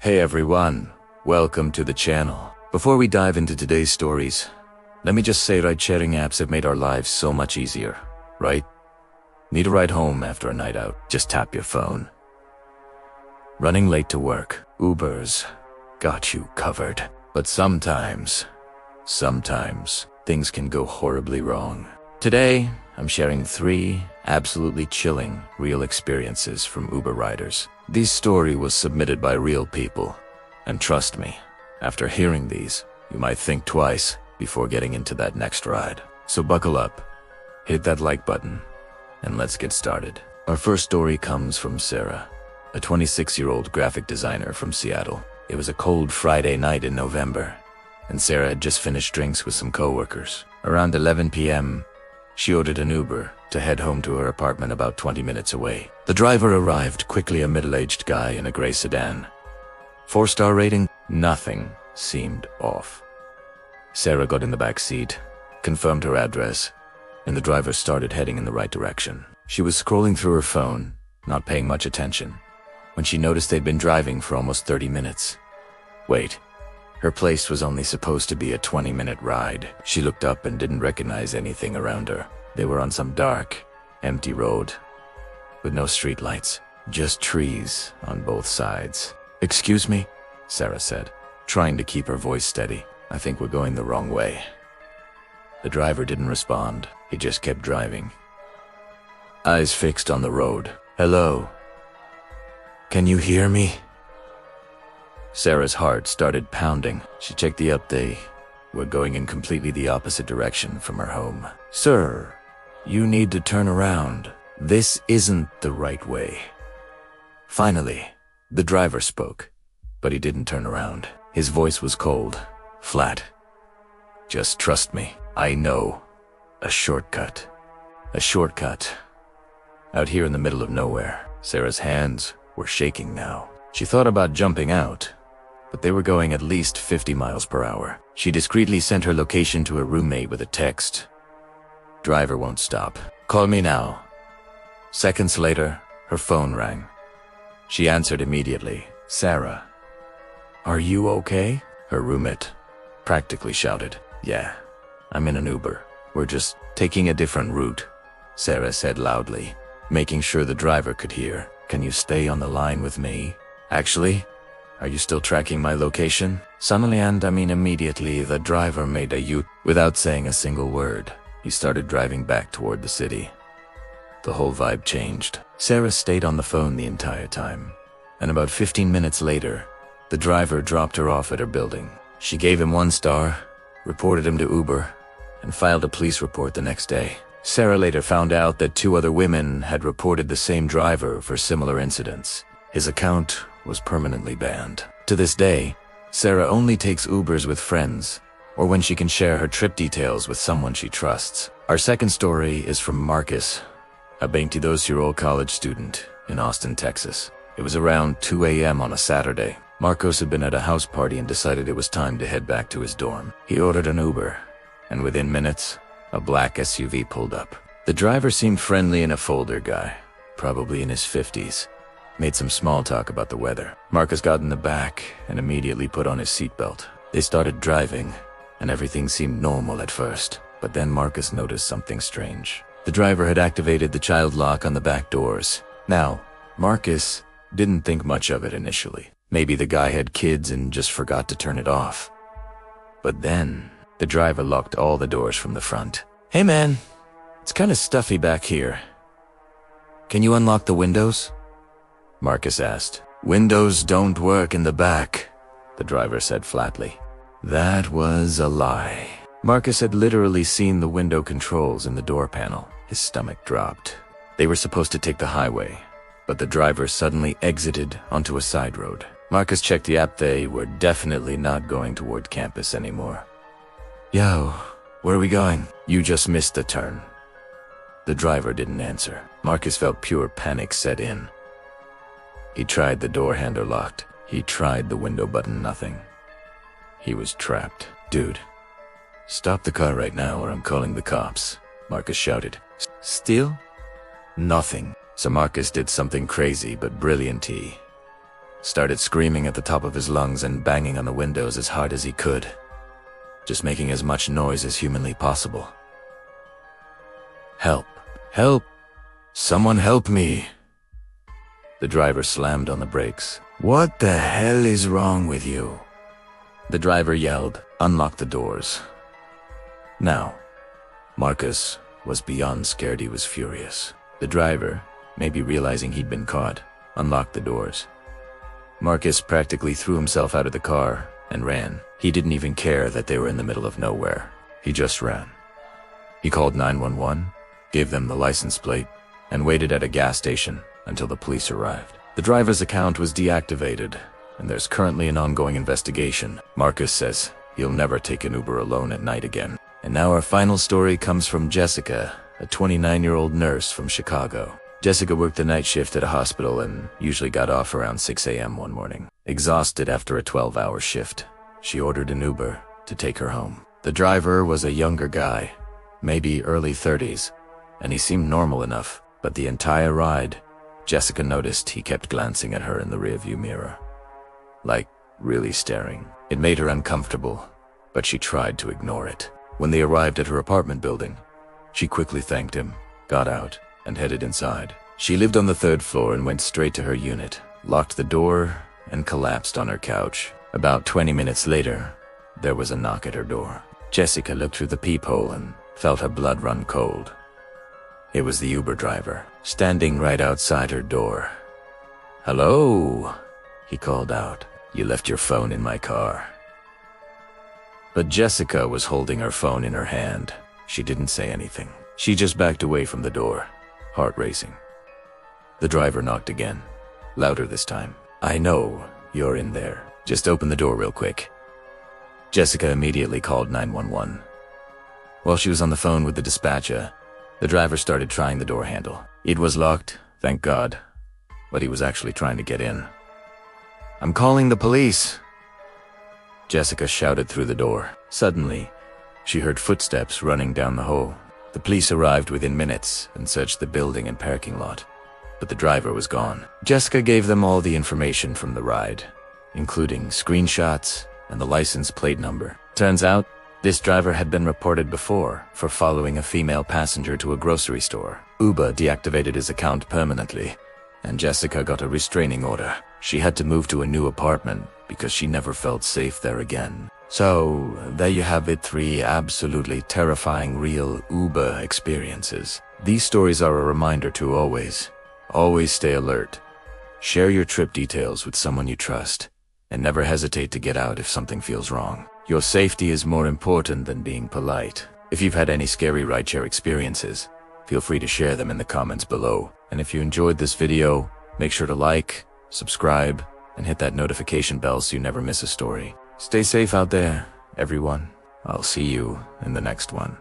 Hey everyone, welcome to the channel. Before we dive into today's stories, let me just say ride-sharing apps have made our lives so much easier, right? Need a ride home after a night out? Just tap your phone. Running late to work? Uber's got you covered. But sometimes things can go horribly wrong. Today, I'm sharing 3 absolutely chilling real experiences from Uber riders. This story was submitted by real people, and trust me, after hearing these, you might think twice before getting into that next ride. So buckle up, hit that like button, and let's get started. Our first story comes from Sarah, a 26-year-old graphic designer from Seattle. It was a cold Friday night in November, and Sarah had just finished drinks with some coworkers. Around 11 p.m., she ordered an Uber to head home to her apartment about 20 minutes away. The driver arrived, quickly a middle-aged guy in a gray sedan. 4-star rating? Nothing seemed off. Sarah got in the back seat, confirmed her address, and the driver started heading in the right direction. She was scrolling through her phone, not paying much attention, when she noticed they'd been driving for almost 30 minutes. Wait, her place was only supposed to be a 20-minute ride. She looked up and didn't recognize anything around her. They were on some dark, empty road, with no streetlights, just trees on both sides. "Excuse me," Sarah said, trying to keep her voice steady. "I think we're going the wrong way." The driver didn't respond. He just kept driving, eyes fixed on the road. "Hello? Can you hear me?" Sarah's heart started pounding. She checked the up. They were going in completely the opposite direction from her home. "Sir, you need to turn around. This isn't the right way." Finally, the driver spoke, but he didn't turn around. His voice was cold, flat. "Just trust me. I know a shortcut." A shortcut. Out here in the middle of nowhere. Sarah's hands were shaking now. She thought about jumping out, but they were going at least 50 miles per hour. She discreetly sent her location to her roommate with a text. "Driver won't stop. Call me now." Seconds later, her phone rang. She answered immediately. "Sarah, are you okay?" Her roommate practically shouted. "Yeah, I'm in an Uber. We're just taking a different route," Sarah said loudly, making sure the driver could hear. "Can you stay on the line with me? Actually, are you still tracking my location?" Suddenly, and I mean immediately, the driver made a U. Without saying a single word, he started driving back toward the city. The whole vibe changed. Sarah stayed on the phone the entire time, and about 15 minutes later, the driver dropped her off at her building. She gave him 1 star, reported him to Uber, and filed a police report the next day. Sarah later found out that 2 other women had reported the same driver for similar incidents. His account was permanently banned. To this day, Sarah only takes Ubers with friends, or when she can share her trip details with someone she trusts. Our second story is from Marcus, a 22-year-old college student in Austin, Texas. It was around 2 a.m. on a Saturday. Marcos had been at a house party and decided it was time to head back to his dorm. He ordered an Uber, and within minutes, a black SUV pulled up. The driver seemed friendly and a folder guy, probably in his 50s. Made some small talk about the weather. Marcus got in the back and immediately put on his seatbelt. They started driving, and everything seemed normal at first. But then Marcus noticed something strange. The driver had activated the child lock on the back doors. Now, Marcus didn't think much of it initially. Maybe the guy had kids and just forgot to turn it off. But then, the driver locked all the doors from the front. "Hey man, it's kind of stuffy back here. Can you unlock the windows?" Marcus asked. "Windows don't work in the back," the driver said flatly. That was a lie. Marcus had literally seen the window controls in the door panel. His stomach dropped. They were supposed to take the highway, but the driver suddenly exited onto a side road. Marcus checked the app. They were definitely not going toward campus anymore. "Yo, where are we going?" "You just missed the turn." The driver didn't answer. Marcus felt pure panic set in. He tried the door handle locked. He tried the window button, nothing. He was trapped. "Dude, stop the car right now or I'm calling the cops," Marcus shouted. "Still? Nothing." So Marcus did something crazy but brilliant. He started screaming at the top of his lungs and banging on the windows as hard as he could, just making as much noise as humanly possible. "Help! Help! Someone help me!" The driver slammed on the brakes. "What the hell is wrong with you?" The driver yelled, "Unlock the doors." Now, Marcus was beyond scared. He was furious. The driver, maybe realizing he'd been caught, unlocked the doors. Marcus practically threw himself out of the car and ran. He didn't even care that they were in the middle of nowhere. He just ran. He called 911, gave them the license plate, and waited at a gas station until the police arrived. The driver's account was deactivated, and there's currently an ongoing investigation. Marcus says he'll never take an Uber alone at night again. And now our final story comes from Jessica, a 29-year-old nurse from Chicago. Jessica worked the night shift at a hospital and usually got off around 6 a.m. one morning. Exhausted after a 12-hour shift, she ordered an Uber to take her home. The driver was a younger guy, maybe early 30s, and he seemed normal enough, but the entire ride, Jessica noticed he kept glancing at her in the rearview mirror. Like, really staring. It made her uncomfortable, but she tried to ignore it. When they arrived at her apartment building, she quickly thanked him, got out, and headed inside. She lived on the 3rd floor and went straight to her unit, locked the door, and collapsed on her couch. About 20 minutes later, there was a knock at her door. Jessica looked through the peephole and felt her blood run cold. It was the Uber driver, standing right outside her door. "Hello," he called out. "You left your phone in my car." But Jessica was holding her phone in her hand. She didn't say anything. She just backed away from the door, heart racing. The driver knocked again, louder this time. "I know you're in there. Just open the door real quick." Jessica immediately called 911. While she was on the phone with the dispatcher, the driver started trying the door handle. It was locked, thank God, but he was actually trying to get in. "I'm calling the police," Jessica shouted through the door. Suddenly, she heard footsteps running down the hall. The police arrived within minutes and searched the building and parking lot, but the driver was gone. Jessica gave them all the information from the ride, including screenshots and the license plate number. Turns out, this driver had been reported before for following a female passenger to a grocery store. Uber deactivated his account permanently, and Jessica got a restraining order. She had to move to a new apartment because she never felt safe there again. So, there you have it, 3 absolutely terrifying real Uber experiences. These stories are a reminder to always stay alert. Share your trip details with someone you trust, and never hesitate to get out if something feels wrong. Your safety is more important than being polite. If you've had any scary rideshare experiences, feel free to share them in the comments below. And if you enjoyed this video, make sure to like, subscribe, and hit that notification bell so you never miss a story. Stay safe out there, everyone. I'll see you in the next one.